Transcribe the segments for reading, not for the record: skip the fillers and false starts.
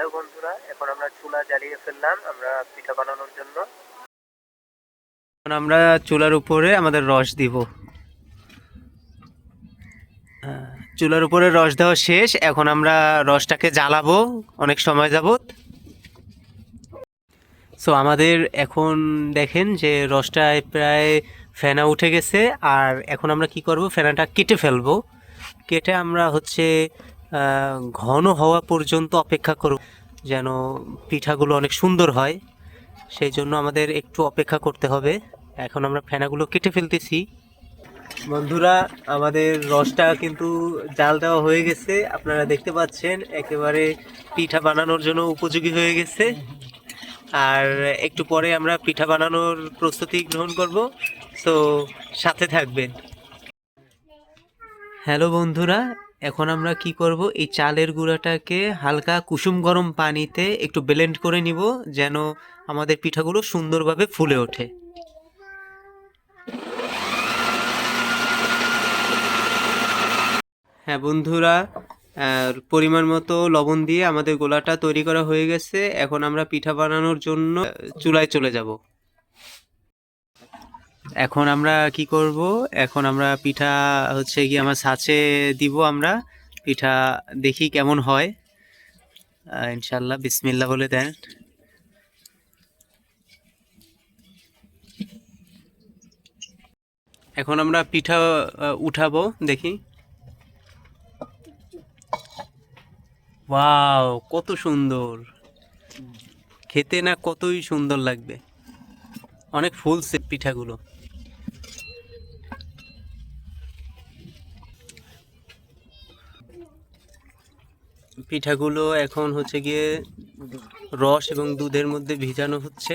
Hello বন্ধুরা, এখন আমরা চুলা জ্বালিয়ে ফেললাম আমরা পিঠা বানানোর জন্য। এখন আমরা চুলার উপরে আমাদের রস দিব। চুলার উপরে রস দেওয়া শেষ, এখন আমরা রসটাকে জ্বালাবো অনেক সময় যাবত। সো আমাদের এখন দেখেন যে রসটায় প্রায় ফেনা উঠে গেছে। আর এখন আমরা কি করব, ফেনাটা কেটে ফেলবো। কেটে আমরা হচ্ছে ঘন হওয়া পর্যন্ত অপেক্ষা করব, যেন পিঠাগুলো অনেক সুন্দর হয়। সেই জন্য আমাদের একটু অপেক্ষা করতে হবে। এখন আমরা ফেনাগুলো কেটে ফেলতেছি। বন্ধুরা, আমাদের রসটা কিন্তু জাল দেওয়া হয়ে গেছে, আপনারা দেখতে পাচ্ছেন একেবারে পিঠা বানানোর জন্য উপযোগী হয়ে গেছে। আর একটু পরে আমরা পিঠা বানানোর প্রস্তুতি গ্রহণ করব, সো সাথে থাকবেন। হ্যালো বন্ধুরা, এখন আমরা কি করব, এই চালের গুঁড়াটাকে হালকা কুসুম গরম পানিতে একটু ব্লেন্ড করে নিব, যেন আমাদের পিঠাগুলো সুন্দরভাবে ফুলে ওঠে। হ্যাঁ বন্ধুরা, পরিমাণ মতো লবণ দিয়ে আমাদের গোলাটা তৈরি করা হয়ে গেছে। এখন আমরা পিঠা বানানোর জন্য চুলায় চলে যাব। এখন আমরা কি করব, এখন আমরা পিঠা হচ্ছে কি আমার ছাঁচে দিব। আমরা পিঠা দেখি কেমন হয়। ইনশাল্লাহ বিসমিল্লাহ বলে দেন। এখন আমরা পিঠা উঠাবো, দেখি। ওয়াও, কত সুন্দর খেতে, না কতই সুন্দর লাগবে। অনেক ফুলছে পিঠাগুলো। পিঠাগুলো এখন হচ্ছে গিয়ে রস এবং দুধের মধ্যে ভিজানো হচ্ছে।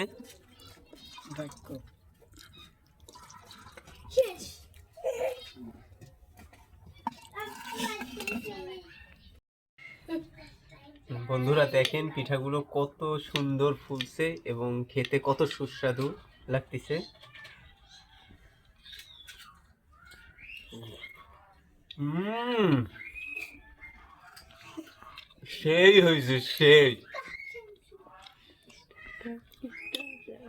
বন্ধুরা দেখেন পিঠাগুলো কত সুন্দর ফুলছে এবং খেতে কত সুস্বাদু লাগতেছে। সেই হয়েছে, সেই।